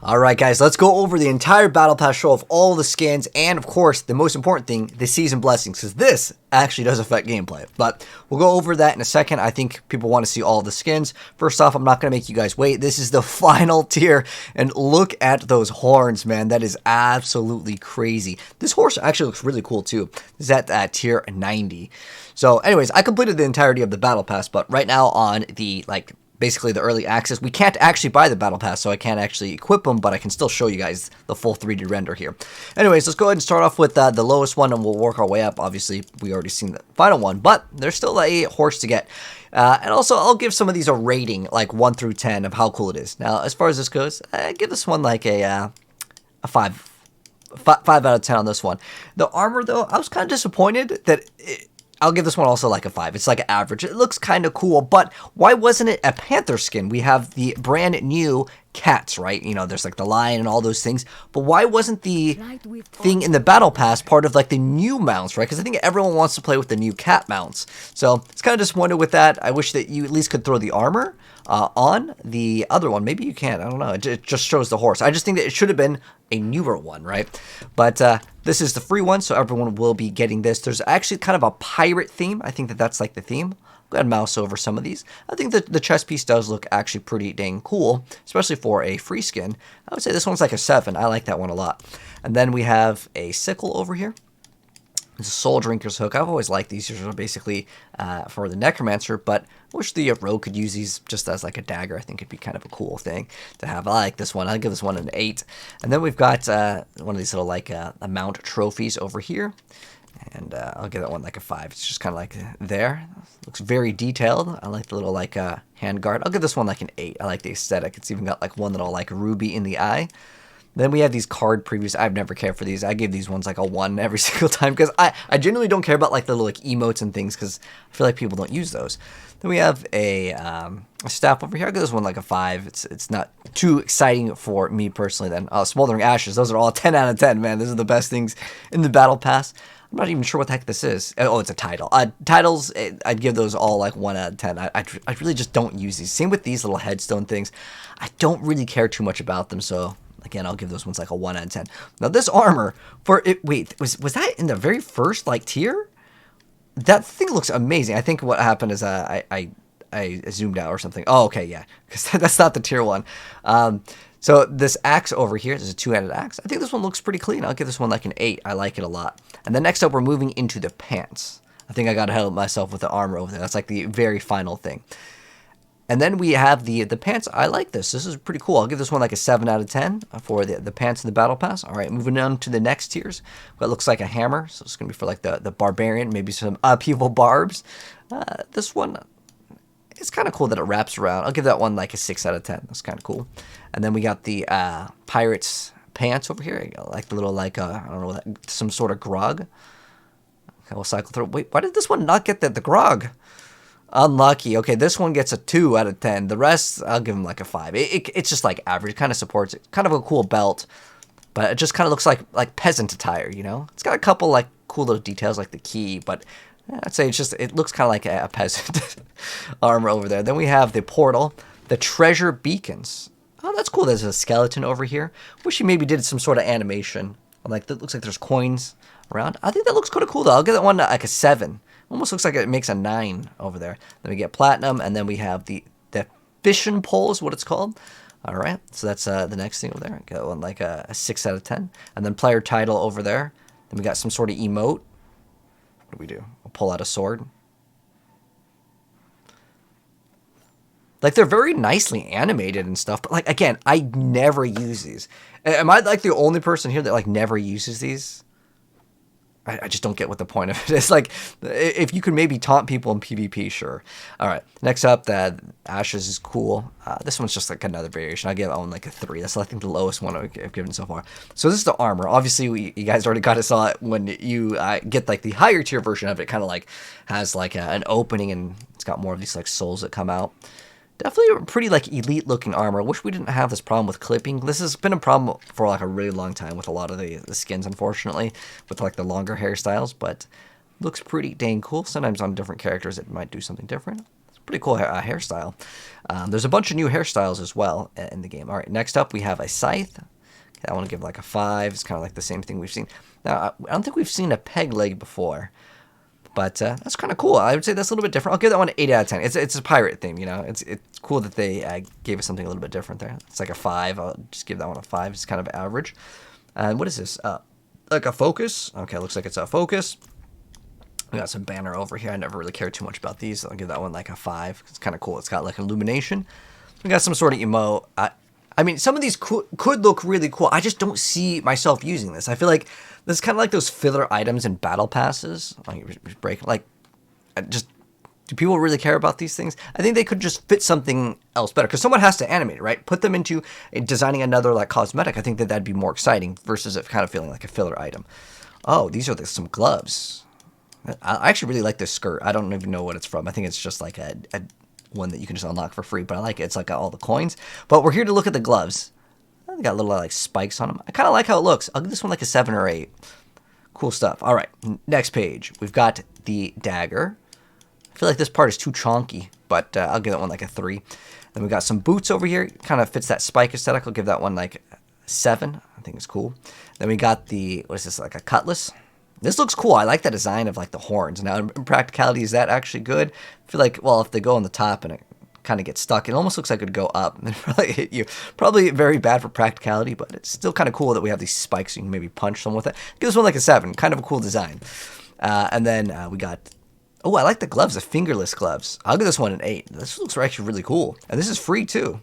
Alright guys, let's go over the entire Battle Pass show of all the skins and of course the most important thing, the season blessings, because this actually does affect gameplay. But we'll go over that in a second. I think people want to see all the skins. First off, I'm not going to make you guys wait. This is the final tier and look at those horns, man. That is absolutely crazy. This horse actually looks really cool too. This is at tier 90. So anyways, I completed the entirety of the Battle Pass, but right now on the basically the early access, we can't actually buy the Battle Pass, so I can't actually equip them, but I can still show you guys the full 3D render here. Anyways, let's go ahead and start off with the lowest one, and we'll work our way up. Obviously, we already seen the final one, but there's still a horse to get. And also, I'll give some of these a rating, like 1 through 10, of how cool it is. Now, as far as this goes, I give this one like a 5. 5 out of 10 on this one. The armor, though, I was kind of disappointed that I'll give this one also like a 5. It's like an average. It looks kind of cool, but why wasn't it a panther skin? We have the brand new cats, right? You know, there's like the lion and all those things, but why wasn't the thing in the Battle Pass part of like the new mounts, right? Because I think everyone wants to play with the new cat mounts. So it's kind of disappointed with that. I wish that you at least could throw the armor on the other one. Maybe you can. I don't know. It just shows the horse. I just think that it should have been a newer one, right? But this is the free one, so everyone will be getting this. There's actually kind of a pirate theme. I think that that's like the theme. Go ahead and mouse over some of these. I think that the chest piece does look actually pretty dang cool, especially for a free skin. I would say this one's like a 7. I like that one a lot. And then we have a sickle over here. It's a Soul Drinker's Hook. I've always liked these. These are basically for the Necromancer, but I wish the rogue could use these just as like a dagger. I think it'd be kind of a cool thing to have. I like this one. I'll give this one an 8. And then we've got one of these little like mount trophies over here. And I'll give that one like a 5. It's just kind of like there. Looks very detailed. I like the little like hand guard. I'll give this one like an 8. I like the aesthetic. It's even got like one little like ruby in the eye. Then we have these card previews. I've never cared for these. I give these ones like a 1 every single time because I genuinely don't care about like the little like emotes and things because I feel like people don't use those. Then we have a staff over here. I'll give this one like a 5. It's not too exciting for me personally then. Smoldering Ashes. Those are all 10 out of 10, man. Those are the best things in the Battle Pass. I'm not even sure what the heck this is. Oh, it's a title. Titles, I'd give those all like 1 out of 10. I really just don't use these. Same with these little headstone things. I don't really care too much about them, so again, I'll give those ones like a 1 out of 10. Now, this armor, wait, was that in the very first like tier? That thing looks amazing. I think what happened is I zoomed out or something. Oh, okay, yeah, because that's not the tier 1. So this axe over here, this is a 2-handed axe. I think this one looks pretty clean. I'll give this one like an 8. I like it a lot. And then next up, we're moving into the pants. I think I got ahead of myself with the armor over there. That's like the very final thing. And then we have the pants. I like this. This is pretty cool. I'll give this one like a 7 out of 10 for the pants in the Battle Pass. All right, moving on to the next tiers. What looks like a hammer. So it's going to be for like the barbarian, maybe some upheaval barbs. This one, it's kind of cool that it wraps around. I'll give that one like a 6 out of 10. That's kind of cool. And then we got the pirate's pants over here. Like the little like, I don't know, some sort of grog. Okay, we'll cycle through. Wait, why did this one not get the grog? Unlucky. Okay, this one gets a 2 out of 10. The rest, I'll give them like a 5. It's just like average. Kind of supports it. Kind of a cool belt, but it just kind of looks like peasant attire, you know? It's got a couple like cool little details like the key, but I'd say it looks kind of like a peasant armor over there. Then we have the portal, the treasure beacons. Oh, that's cool. There's a skeleton over here. Wish he maybe did some sort of animation. Like, that looks like there's coins around. I think that looks kind of cool, though. I'll give that one like a 7. Almost looks like it makes a 9 over there. Then we get platinum, and then we have the fishing pole is what it's called. All right, so that's the next thing over there. Got one like a 6 out of 10. And then player title over there. Then we got some sort of emote. What do we do? We'll pull out a sword. Like, they're very nicely animated and stuff, but, like, again, I never use these. Am I, like, the only person here that, like, never uses these? I just don't get what the point of it is. Like, if you could maybe taunt people in PvP, sure. All right, next up, the Ashes is cool. This one's just, like, another variation. I'll give that one, like, a 3. That's, I think, the lowest one I've given so far. So this is the armor. Obviously, you guys already kind of saw it when you get, like, the higher tier version of it. Kind of, like, has, like, an opening, and it's got more of these, like, souls that come out. Definitely a pretty, like, elite-looking armor. I wish we didn't have this problem with clipping. This has been a problem for, like, a really long time with a lot of the skins, unfortunately, with, like, the longer hairstyles, but looks pretty dang cool. Sometimes on different characters it might do something different. pretty cool hairstyle. There's a bunch of new hairstyles as well in the game. All right, next up we have a scythe. I want to give like a 5. It's kind of like the same thing we've seen. Now, I don't think we've seen a peg leg before, but that's kind of cool. I would say that's a little bit different. I'll give that one an 8 out of 10. It's a pirate theme, you know. It's cool that they gave us something a little bit different there. It's like a 5. I'll just give that one a 5. It's kind of average. And what is this? Like a focus. Okay, looks like it's a focus. We got some banner over here. I never really cared too much about these. So I'll give that one like a 5. It's kind of cool. It's got like illumination. We got some sort of emote. I mean, some of these could look really cool. I just don't see myself using this. I feel like this is kind of like those filler items in battle passes. Do people really care about these things? I think they could just fit something else better, because someone has to animate it, right? Put them into designing another like cosmetic. I think that'd be more exciting versus it kind of feeling like a filler item. Oh, these are some gloves. I actually really like this skirt. I don't even know what it's from. I think it's just like a one that you can just unlock for free, but I like it. It's like all the coins. But we're here to look at the gloves. They got little like spikes on them. I kind of like how it looks. I'll give this one like a 7 or 8. Cool stuff. All right, next page. We've got the dagger. I feel like this part is too chonky, but I'll give that one like a 3. Then we got some boots over here. Kind of fits that spike aesthetic. I'll give that one like a 7. I think it's cool. Then we got the, what is this, like a cutlass? This looks cool. I like the design of like the horns. Now, in practicality, is that actually good? I feel like, well, if they go on the top and it kind of gets stuck, it almost looks like it would go up and probably hit you. Probably very bad for practicality, but it's still kind of cool that we have these spikes so you can maybe punch someone with it. Give this one like a 7. Kind of a cool design. And then we got, oh, I like the gloves, the fingerless gloves. I'll give this one an 8. This looks actually really cool. And this is free too.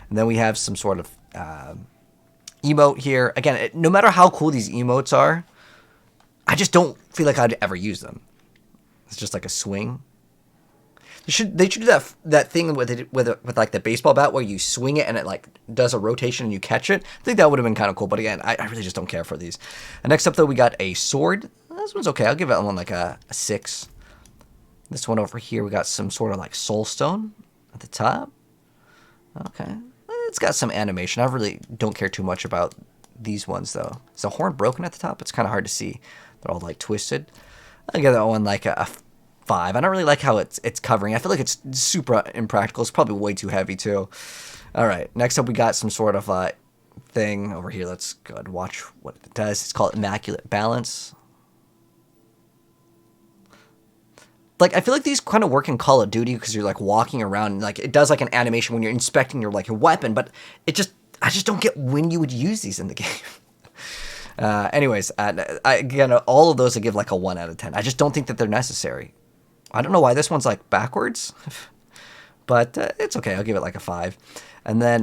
And then we have some sort of emote here. Again, no matter how cool these emotes are, I just don't feel like I'd ever use them. It's just like a swing. They should do that thing with like the baseball bat where you swing it and it like does a rotation and you catch it. I think that would have been kind of cool. But again, I really just don't care for these. And next up though, we got a sword. This one's okay. I'll give that one like a 6. This one over here, we got some sort of like soul stone at the top. Okay. It's got some animation. I really don't care too much about these ones though. Is the horn broken at the top? It's kind of hard to see. They're all like twisted. I'll give that one like a 5. I don't really like how it's covering. I feel like it's super impractical. It's probably way too heavy too. All right. Next up, we got some sort of thing over here. Let's go ahead and watch what it does. It's called Immaculate Balance. Like, I feel like these kind of work in Call of Duty because you're like walking around and like it does like an animation when you're inspecting your weapon, but I just don't get when you would use these in the game. Anyways, again, all of those I give like a 1 out of 10. I just don't think that they're necessary. I don't know why this one's like backwards, but it's okay. I'll give it like a 5. And then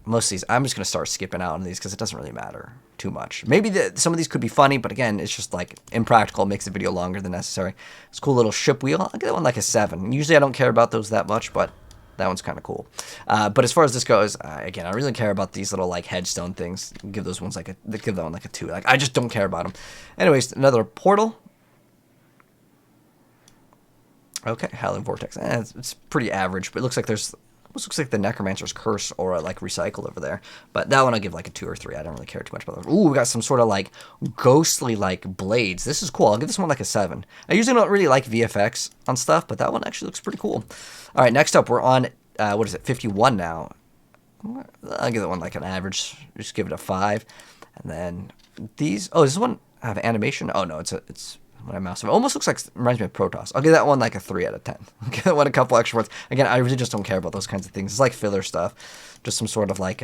most of these, I'm just going to start skipping out on these because it doesn't really matter too much. Maybe some of these could be funny, but again, it's just like impractical. It makes the video longer than necessary. It's a cool little ship wheel. I'll give that one like a 7. Usually I don't care about those that much, but that one's kind of cool. But as far as this goes, again, I really care about these little like headstone things. Give those ones give that one like a 2. Like I just don't care about them. Anyways, another portal. Okay, Howling Vortex. It's pretty average, but it looks like almost looks like the Necromancer's Curse or like recycled over there. But that one I'll give like a 2 or 3. I don't really care too much about that. Ooh, we got some sort of like ghostly like blades. This is cool. I'll give this one like a 7. I usually don't really like VFX on stuff, but that one actually looks pretty cool. All right, next up we're on, what is it, 51 now. I'll give that one like an average. Just give it a 5. And then these, oh, does this one have animation? Oh no, it's when I mouse it almost looks like, reminds me of Protoss. I'll give that one like a 3 out of 10. I'll give that one a couple extra words. Again, I really just don't care about those kinds of things. It's like filler stuff. Just some sort of like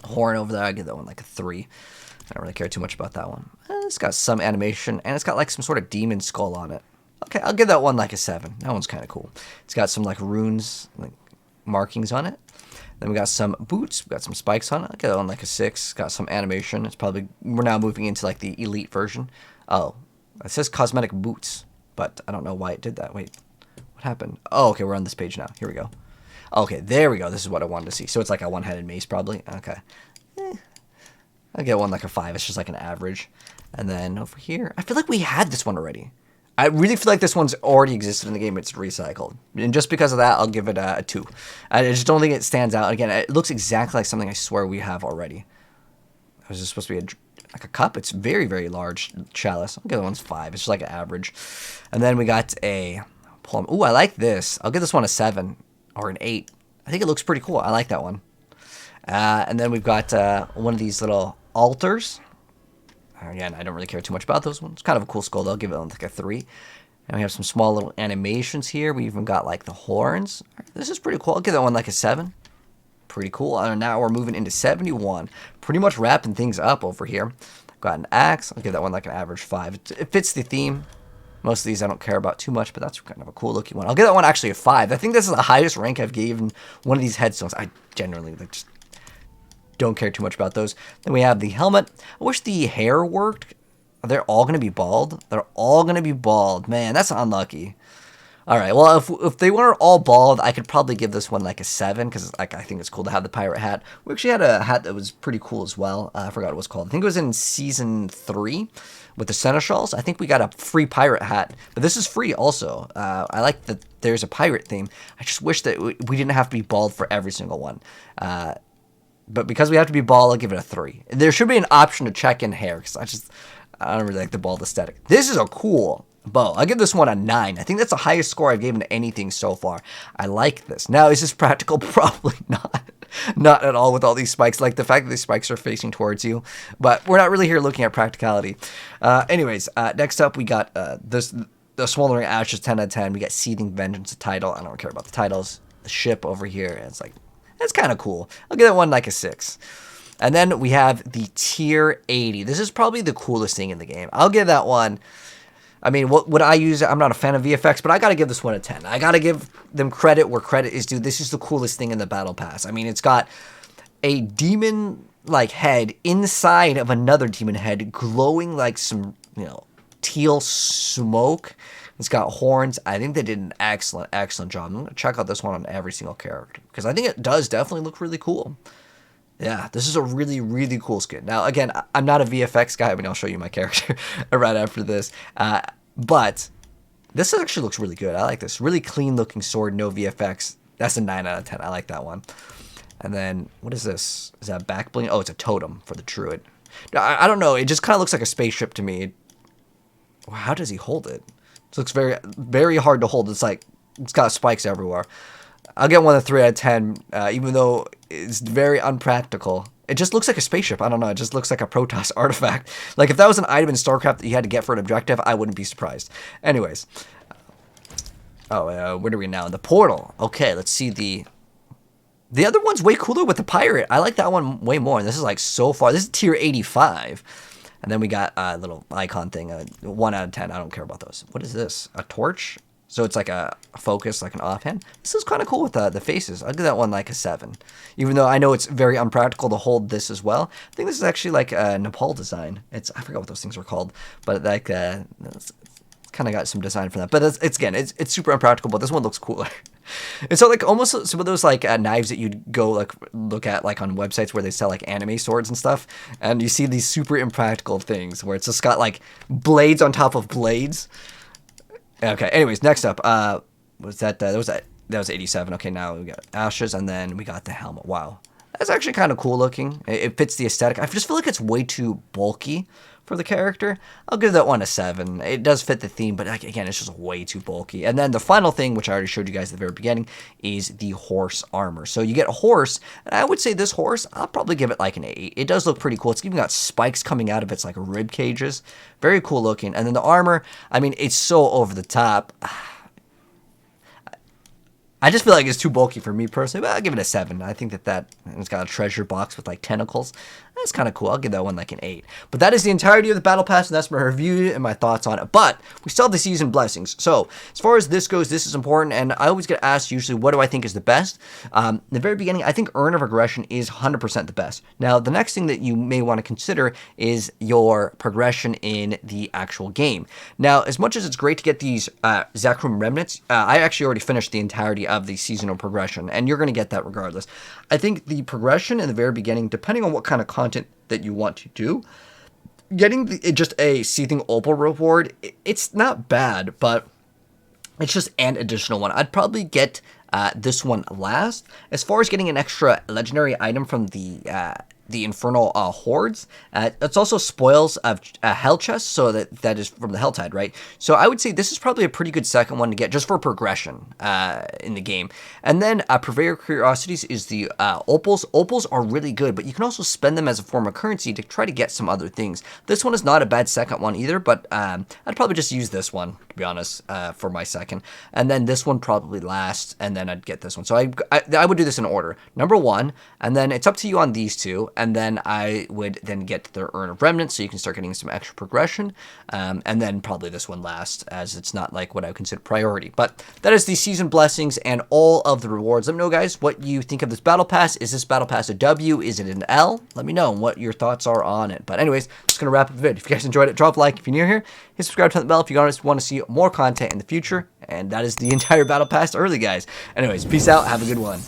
horn over there. I give that one like a 3. I don't really care too much about that one. It's got some animation and it's got like some sort of demon skull on it. Okay, I'll give that one like a 7. That one's kind of cool. It's got some like runes, like markings on it. Then we got some boots. We got some spikes on it. I'll give that one like a 6. It's got some animation. It's probably, we're now moving into like the elite version. Oh. It says cosmetic boots, but I don't know why it did that. Wait, what happened? Oh, okay, we're on this page now. Here we go. Okay, there we go. This is what I wanted to see. So it's like a one-headed mace, probably. Okay. I'll get one like a 5. It's just like an average. And then over here, I feel like we had this one already. I really feel like this one's already existed in the game. It's recycled. And just because of that, I'll give it a 2. I just don't think it stands out. Again, it looks exactly like something I swear we have already. Was this supposed to be like a cup? It's very, very large chalice. I'll give that one's 5. It's just like an average. And then we got a Plum. Ooh, I like this. I'll give this one a 7 or an 8. I think it looks pretty cool. I like that one. And then we've got one of these little altars. Again, I don't really care too much about those ones. It's kind of a cool skull. I'll give it like a 3. And we have some small little animations here. We even got like the horns. This is pretty cool. I'll give that one like a 7. Pretty cool. And now we're moving into 71. Pretty much wrapping things up over here. Got an axe. I'll give that one like an average 5. It fits the theme. Most of these I don't care about too much, but that's kind of a cool looking one. I'll give that one actually a 5. I think this is the highest rank I've given one of these headstones. I generally like just don't care too much about those. Then we have the helmet. I wish the hair worked. They're all going to be bald. They're all going to be bald. Man, that's unlucky. All right, well, if they weren't all bald, I could probably give this one like a 7 because like I think it's cool to have the pirate hat. We actually had a hat that was pretty cool as well. I forgot what it was called. I think it was in Season 3 with the seneschals. I think we got a free pirate hat, but this is free also. I like that there's a pirate theme. I just wish that we didn't have to be bald for every single one. But because we have to be bald, I'll give it a 3. There should be an option to check in hair because I don't really like the bald aesthetic. This is a cool bow. I'll give this one a 9. I think that's the highest score I've given to anything so far. I like this. Now, is this practical? Probably not. Not at all with all these spikes. Like the fact that these spikes are facing towards you. But we're not really here looking at practicality. Anyways, next up we got the Smoldering Ashes 10 out of 10. We got Seething Vengeance, a title. I don't care about the titles. The ship over here. It's like, that's kind of cool. I'll give that one like a 6. And then we have the Tier 80. This is probably the coolest thing in the game. I'll give that one... I mean, what would I use? I'm not a fan of VFX, but I got to give this one a 10. I got to give them credit where credit is due. This is the coolest thing in the Battle Pass. I mean, it's got a demon-like head inside of another demon head glowing like some, teal smoke. It's got horns. I think they did an excellent, excellent job. I'm going to check out this one on every single character because I think it does definitely look really cool. Yeah, this is a really, really cool skin. Now, again, I'm not a VFX guy. I mean, I'll show you my character right after this. But this actually looks really good. I like this. Really clean-looking sword, no VFX. That's a 9 out of 10. I like that one. And then, what is this? Is that back bling? Oh, it's a totem for the druid. I don't know. It just kind of looks like a spaceship to me. How does he hold it? It looks very, very hard to hold. It's like, it's got spikes everywhere. I'll get one a 3 out of 10, even though it's very unpractical. It just looks like a spaceship. I don't know. It just looks like a Protoss artifact. Like, if that was an item in StarCraft that you had to get for an objective, I wouldn't be surprised. Anyways. Oh, where are we now? In the portal. Okay, let's see the... The other one's way cooler with the pirate. I like that one way more. And this is, like, so far. This is tier 85. And then we got a little icon thing. 1 out of 10. I don't care about those. What is this? A torch? So it's like a focus, like an offhand. This is kind of cool with the faces. I'll give that one like a 7. Even though I know it's very unpractical to hold this as well. I think this is actually like a Nepal design. I forgot what those things were called. But like, it's kind of got some design for that. But it's super unpractical, but this one looks cooler. And so like almost some of those like knives that you'd go like look at like on websites where they sell like anime swords and stuff. And you see these super impractical things where it's just got like blades on top of blades. Okay, anyways, next up, was that was 87. Okay, now we got ashes, and then we got the helmet. Wow. That's actually kind of cool looking. It fits the aesthetic. I just feel like it's way too bulky for the character. I'll give that one a 7. It does fit the theme, but like, again, it's just way too bulky. And then the final thing, which I already showed you guys at the very beginning, is the horse armor. So you get a horse, and I would say this horse, I'll probably give it like an 8. It does look pretty cool. It's even got spikes coming out of its like rib cages. Very cool looking. And then the armor, I mean, it's so over the top. I just feel like it's too bulky for me personally, but I'll give it a 7. I think that it's got a treasure box with like tentacles. That's kind of cool. I'll give that one like an 8. But that is the entirety of the Battle Pass, and that's my review and my thoughts on it. But we still have the season blessings. So as far as this goes, this is important, and I always get asked usually what do I think is the best. In the very beginning, I think Urn of Regression is 100% the best. Now, the next thing that you may want to consider is your progression in the actual game. Now, as much as it's great to get these Zakrum Remnants, I actually already finished the entirety of the seasonal progression, and you're going to get that regardless. I think the progression in the very beginning, depending on what kind of content that you want to do, getting just a Seething Opal reward, it's not bad, but it's just an additional one. I'd probably get this one last. As far as getting an extra legendary item from the the Infernal Hordes. It's also spoils of Hell Chest, so that is from the Helltide, right? So I would say this is probably a pretty good second one to get just for progression in the game. And then Purveyor Curiosities is the Opals. Opals are really good, but you can also spend them as a form of currency to try to get some other things. This one is not a bad second one either, but I'd probably just use this one, to be honest, for my second. And then this one probably last, and then I'd get this one. So I would do this in order. Number 1, and then it's up to you on these two, and then I would then get the Urn of Remnants, so you can start getting some extra progression, and then probably this one last, as it's not like what I would consider priority. But that is the season blessings and all of the rewards. Let me know, guys, what you think of this Battle Pass. Is this Battle Pass a W? Is it an L? Let me know what your thoughts are on it. But anyways, just going to wrap up the video. If you guys enjoyed it, drop a like. If you're new here, hit subscribe, turn the bell if you guys want to see more content in the future. And that is the entire Battle Pass early, guys. Anyways, peace out. Have a good one.